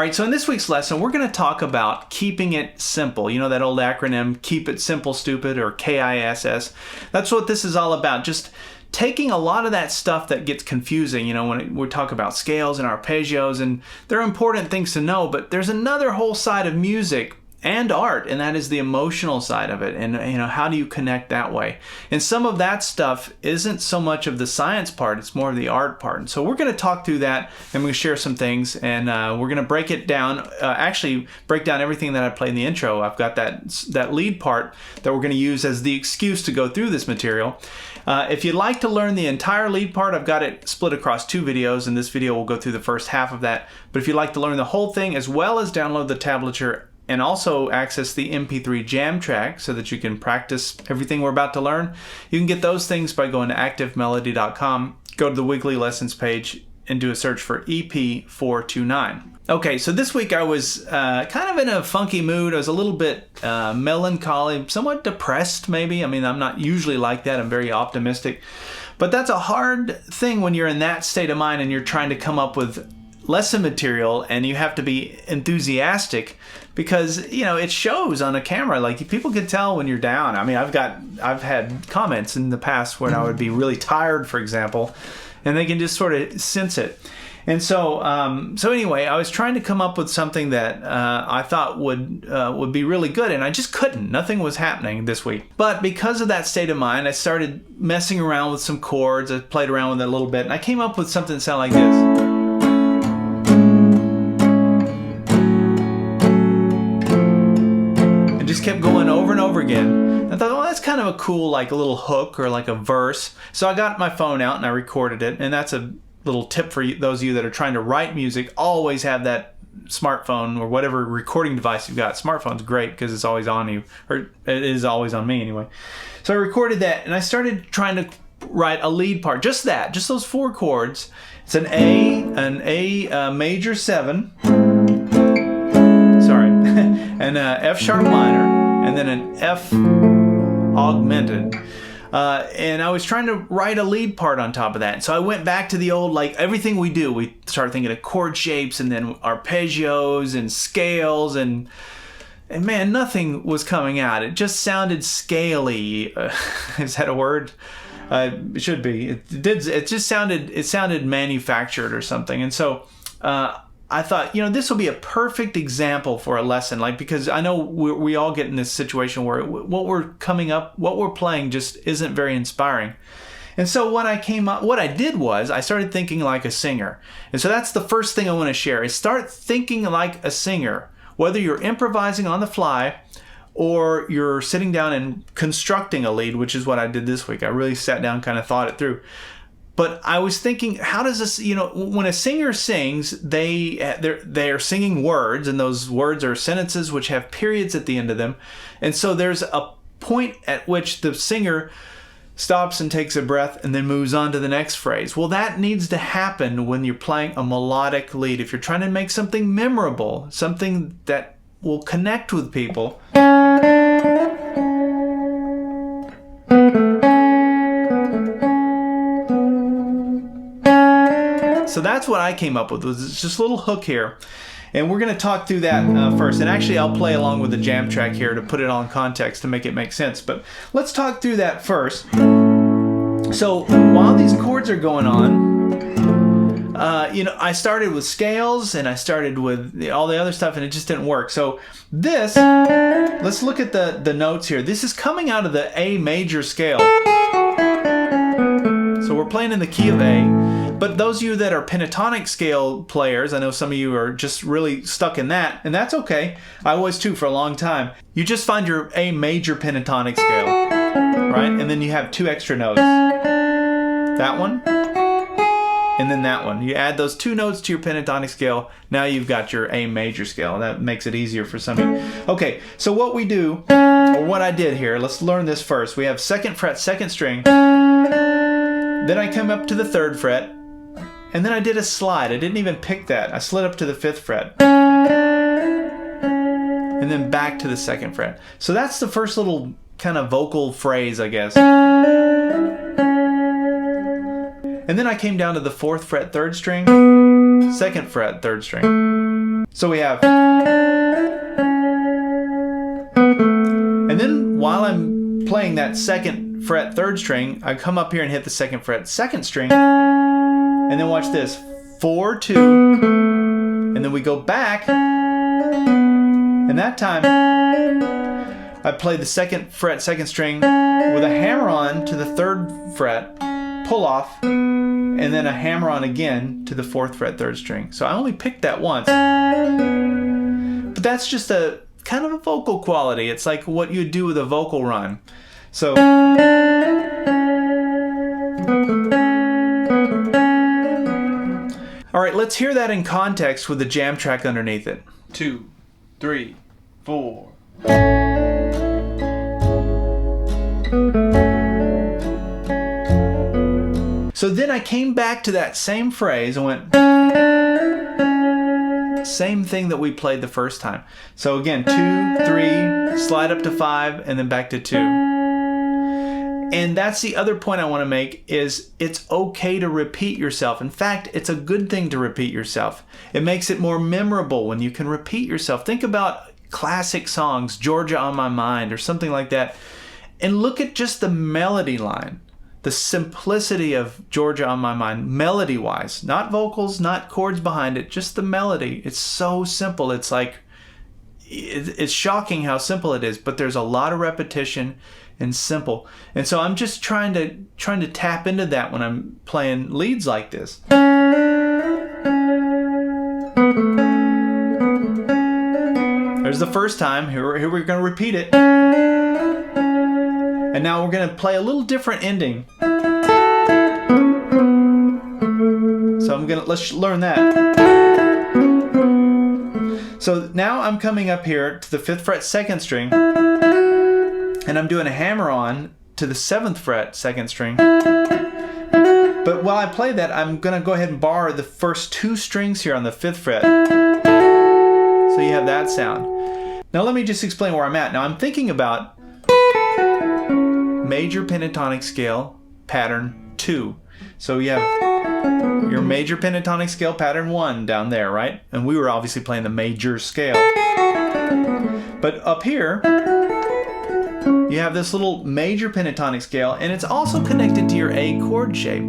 right, so in this week's lesson, we're going to talk about keeping it simple. You know that old acronym, Keep It Simple Stupid, or KISS. That's what this is all about. Just taking a lot of that stuff that gets confusing, you know, when we talk about scales and arpeggios, and they're important things to know, but there's another whole side of music and art, and that is the emotional side of it. And you know, how do you connect that way? And some of that stuff isn't so much of the science part, it's more of the art part. And so we're going to talk through that, and we're going to share some things, and we're going to break it down, actually break down everything that I played in the intro. I've got that lead part that we're going to use as the excuse to go through this material. If you'd like to learn the entire lead part, I've got it split across 2 videos, and this video will go through the first half of that. But if you'd like to learn the whole thing, as well as download the tablature and also access the MP3 jam track so that you can practice everything we're about to learn, you can get those things by going to activemelody.com, go to the weekly lessons page, and do a search for EP429. Okay, so this week I was kind of in a funky mood. I was a little bit melancholy, somewhat depressed maybe. I mean, I'm not usually like that. I'm very optimistic. But that's a hard thing when you're in that state of mind and you're trying to come up with lesson material, and you have to be enthusiastic because, you know, it shows on a camera. Like, people can tell when you're down. I mean, I've had comments in the past when I would be really tired, for example, and they can just sort of sense it. And so, anyway, I was trying to come up with something that I thought would be really good, and I just couldn't. Nothing was happening this week. But because of that state of mind, I started messing around with some chords. I played around with it a little bit, and I came up with something that sounded like this. And just kept going over and over again. I thought, well, that's kind of a cool, like a little hook or like a verse. So I got my phone out and I recorded it, and that's a little tip for those of you that are trying to write music. Always have that smartphone or whatever recording device you've got. Smartphone's great because it's always on you, or it is always on me anyway. So I recorded that, and I started trying to write a lead part, just those 4 chords. It's an A major 7, sorry, an F sharp minor, and then an F augmented. And I was trying to write a lead part on top of that. So I went back to the old, like everything we do, we started thinking of chord shapes and then arpeggios and scales, and man, nothing was coming out. It just sounded scaly. Is that a word? It should be. It sounded manufactured or something. And so I thought, you know, this will be a perfect example for a lesson, like, because I know we all get in this situation where what we're playing just isn't very inspiring. And so what I did was I started thinking like a singer. And so that's the first thing I want to share, is start thinking like a singer, whether you're improvising on the fly or you're sitting down and constructing a lead, which is what I did this week. I really sat down, kind of thought it through. But I was thinking, how does this, you know, when a singer sings, they're singing words, and those words are sentences which have periods at the end of them. And so there's a point at which the singer stops and takes a breath and then moves on to the next phrase. Well, that needs to happen when you're playing a melodic lead. If you're trying to make something memorable, something that will connect with people. So that's what I came up with, was just a little hook here. And we're going to talk through that first. And actually, I'll play along with the jam track here to put it all in context to make it make sense. But let's talk through that first. So while these chords are going on, you know, I started with scales and I started with all the other stuff, and it just didn't work. So this, let's look at the notes here. This is coming out of the A major scale. So we're playing in the key of A. But those of you that are pentatonic scale players, I know some of you are just really stuck in that, and that's okay. I was too for a long time. You just find your A major pentatonic scale, right? And then you have 2 extra notes. That one, and then that one. You add those 2 notes to your pentatonic scale, now you've got your A major scale. That makes it easier for some of you. Okay, so what we do, or what I did here, let's learn this first. We have 2nd fret, 2nd string. Then I come up to the 3rd fret. And then I did a slide. I didn't even pick that. I slid up to the 5th fret. And then back to the 2nd fret. So that's the first little kind of vocal phrase, I guess. And then I came down to the 4th fret, 3rd string, 2nd fret, 3rd string. So we have, and then while I'm playing that 2nd fret 3rd string, I come up here and hit the 2nd fret 2nd string, and then watch this, 4, 2, and then we go back, and that time I play the 2nd fret 2nd string with a hammer on to the 3rd fret, pull off, and then a hammer on again to the 4th fret 3rd string. So I only picked that once, but that's just a kind of a vocal quality. It's like what you'd do with a vocal run. So all right, let's hear that in context with the jam track underneath it. 2, 3, 4. So then I came back to that same phrase and went, same thing that we played the first time. So again, 2, 3, slide up to 5, and then back to 2. And that's the other point I want to make, is it's okay to repeat yourself. In fact, it's a good thing to repeat yourself. It makes it more memorable when you can repeat yourself. Think about classic songs, Georgia on My Mind or something like that, and look at just the melody line. The simplicity of Georgia on My Mind, melody-wise, not vocals, not chords behind it, just the melody. It's so simple. It's like, it's shocking how simple it is, but there's a lot of repetition and simple. And so I'm just trying to tap into that when I'm playing leads like this. There's the first time. Here we're going to repeat it. And now we're going to play a little different ending. So let's learn that. So now I'm coming up here to the 5th fret 2nd string, and I'm doing a hammer on to the 7th fret 2nd string. But while I play that, I'm going to go ahead and bar the first 2 strings here on the 5th fret. So you have that sound. Now let me just explain where I'm at. Now I'm thinking about major pentatonic scale pattern 2. So you have your major pentatonic scale pattern 1 down there, right? And we were obviously playing the major scale. But up here, you have this little major pentatonic scale, and it's also connected to your A chord shape.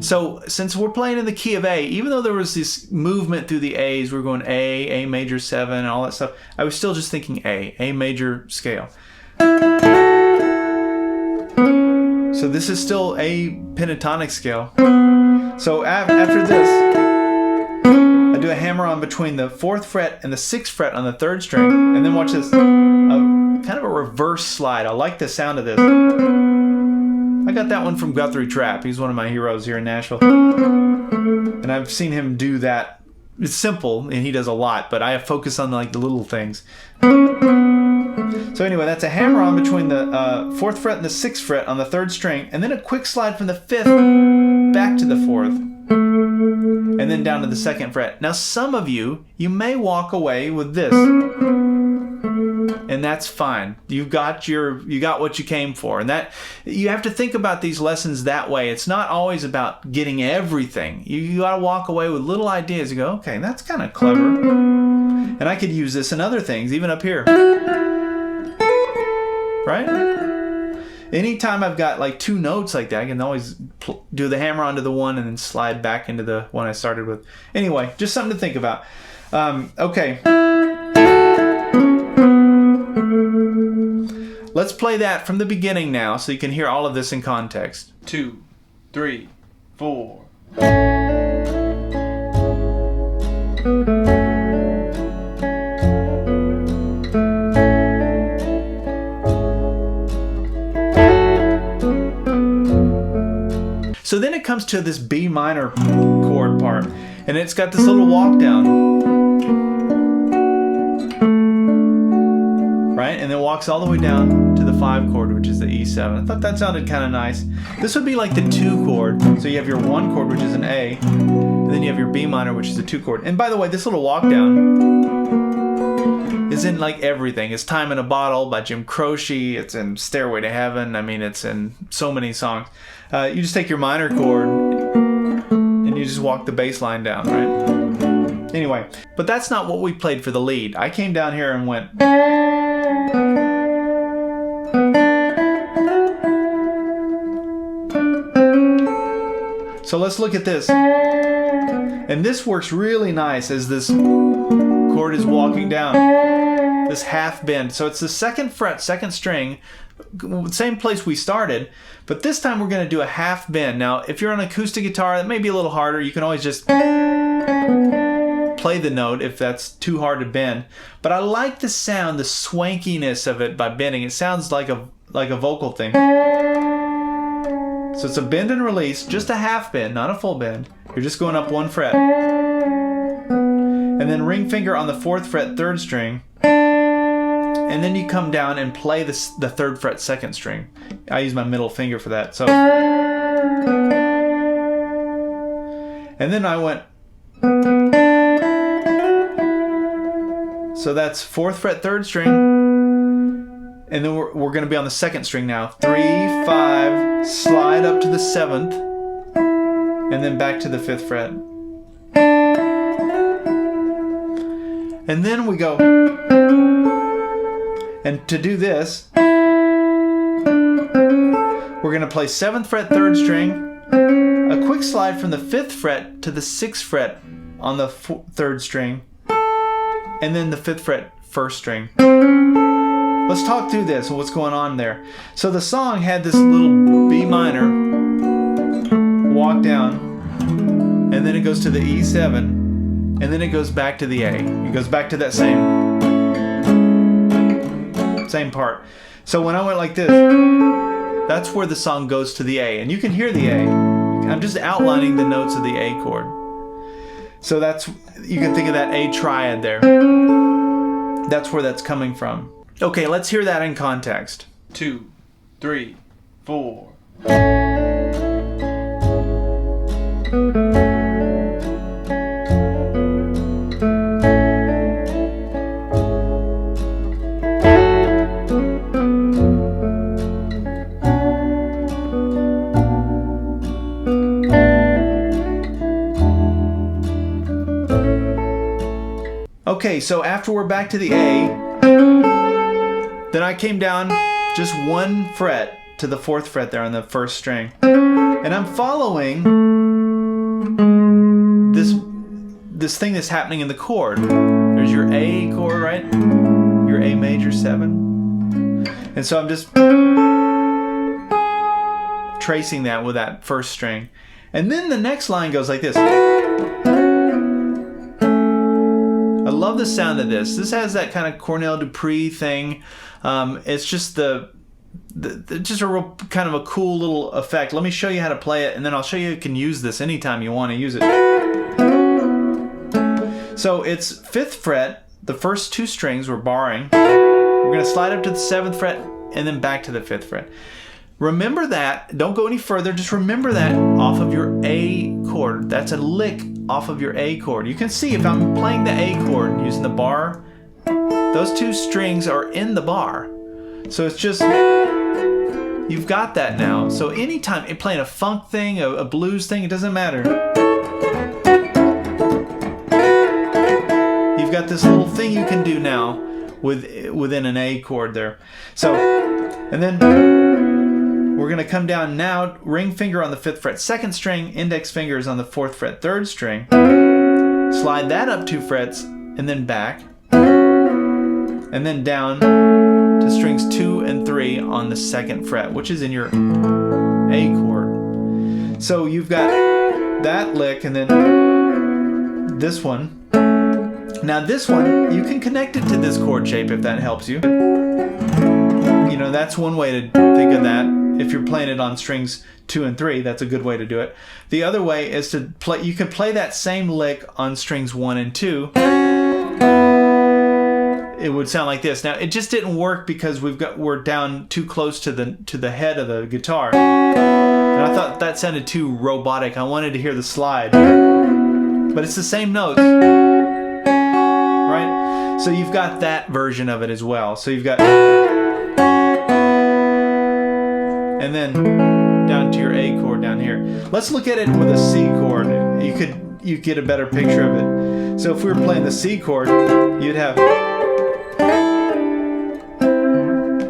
So since we're playing in the key of A, even though there was this movement through the A's, we were going A major 7, and all that stuff, I was still just thinking A major scale. So this is still A pentatonic scale. So after this, I do a hammer on between the 4th fret and the 6th fret on the 3rd string, and then watch this, kind of a reverse slide. I like the sound of this. I got that one from Guthrie Trapp. He's one of my heroes here in Nashville, and I've seen him do that. It's simple, and he does a lot, but I focus on like the little things. So anyway, that's a hammer on between the 4th fret and the 6th fret on the 3rd string, and then a quick slide from the 5th back to the 4th, and then down to the 2nd fret. Now some of you may walk away with this, and that's fine. You got what you came for, and that you have to think about these lessons that way. It's not always about getting everything. You got to walk away with little ideas. You go, okay, that's kind of clever, and I could use this in other things, even up here. Right? Anytime I've got like 2 notes like that, I can always do the hammer onto the one and then slide back into the one I started with. Anyway, just something to think about. Okay. Let's play that from the beginning now so you can hear all of this in context. 2, 3, 4. So then it comes to this B minor chord part, and it's got this little walk down, right? And then walks all the way down to the 5 chord, which is the E7. I thought that sounded kind of nice. This would be like the 2 chord. So you have your 1 chord, which is an A, and then you have your B minor, which is a 2 chord. And by the way, this little walk down is in like everything. It's Time in a Bottle by Jim Croce. It's in Stairway to Heaven. I mean, it's in so many songs. You just take your minor chord and you just walk the bass line down, right? Anyway, but that's not what we played for the lead. I came down here and went. So let's look at this. And this works really nice as this chord is walking down. This half bend. So it's the 2nd fret, 2nd string, same place we started, but this time we're going to do a half bend. Now, if you're on an acoustic guitar, that may be a little harder. You can always just play the note if that's too hard to bend. But I like the sound, the swankiness of it by bending. It sounds like a vocal thing. So it's a bend and release, just a half bend, not a full bend. You're just going up 1 fret. And then ring finger on the 4th fret, 3rd string. And then you come down and play the 3rd fret, 2nd string. I use my middle finger for that. So, and then I went. So that's 4th fret, 3rd string. And then we're going to be on the 2nd string now. 3, 5, slide up to the 7th, and then back to the 5th fret. And then we go. And to do this, we're going to play 7th fret, 3rd string, a quick slide from the 5th fret to the 6th fret on the 3rd string, and then the 5th fret, 1st string. Let's talk through this and what's going on there. So the song had this little B minor walk down, and then it goes to the E7, and then it goes back to the A. It goes back to that same part. So when I went like this, that's where the song goes to the A, and you can hear the A. I'm just outlining the notes of the A chord. So that's, you can think of that A triad there. That's where that's coming from. Okay, let's hear that in context. 2, 3, 4. Okay, so after we're back to the A, then I came down just 1 fret to the 4th fret there on the 1st string. And I'm following this thing that's happening in the chord. There's your A chord, right? Your A major 7. And so I'm just tracing that with that 1st string. And then the next line goes like this. I love the sound of this. This has that kind of Cornell Dupree thing. It's just just a real kind of a cool little effect. Let me show you how to play it, and then I'll show you you can use this anytime you want to use it. So it's 5th fret. The first 2 strings we're barring. We're going to slide up to the 7th fret and then back to the 5th fret. Remember that. Don't go any further. Just remember that off of your A chord. That's a lick off of your A chord. You can see if I'm playing the A chord using the bar, those 2 strings are in the bar. So it's just, you've got that now. So anytime you're playing a funk thing, a blues thing, it doesn't matter. You've got this little thing you can do now within an A chord there. So, and then we're going to come down now, ring finger on the 5th fret 2nd string, index finger is on the 4th fret 3rd string. Slide that up 2 frets and then back. And then down to strings 2 and 3 on the 2nd fret, which is in your A chord. So you've got that lick and then this one. Now this one, you can connect it to this chord shape if that helps you. You know, that's one way to think of that. If you're playing it on strings 2 and 3, that's a good way to do it. The other way is to play, you can play that same lick on strings 1 and 2. It would sound like this. Now it just didn't work because we're down too close to the head of the guitar. And I thought that sounded too robotic. I wanted to hear the slide. But it's the same notes. Right? So you've got that version of it as well. So you've got, and then down to your A chord down here. Let's look at it with a C chord. you get a better picture of it. So if we were playing the C chord, you'd have,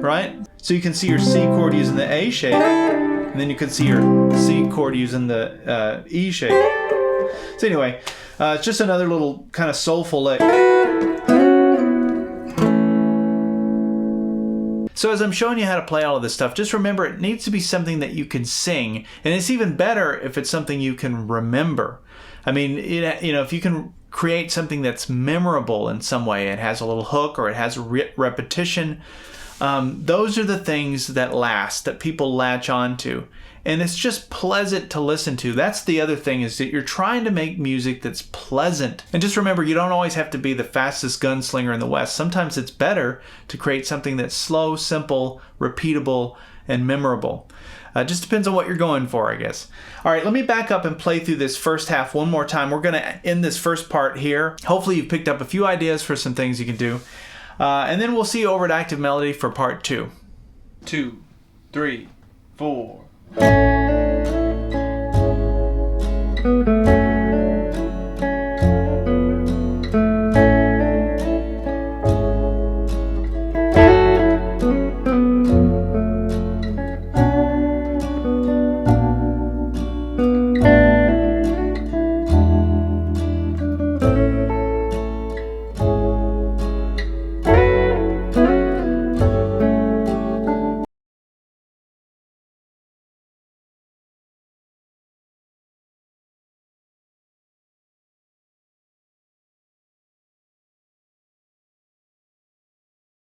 right? So you can see your C chord using the A shape, and then you can see your C chord using the E shape. So anyway, it's just another little kind of soulful lick. So as I'm showing you how to play all of this stuff, just remember it needs to be something that you can sing, and it's even better if it's something you can remember. I mean, you know, if you can create something that's memorable in some way, it has a little hook or it has repetition, those are the things that last, that people latch on to. And it's just pleasant to listen to. That's the other thing, is that you're trying to make music that's pleasant. And just remember, you don't always have to be the fastest gunslinger in the West. Sometimes it's better to create something that's slow, simple, repeatable, and memorable. Just depends on what you're going for, I guess. All right, let me back up and play through this first half one more time. We're going to end this first part here. Hopefully you've picked up a few ideas for some things you can do. And then we'll see you over at Active Melody for part 2. 2, 3, 4.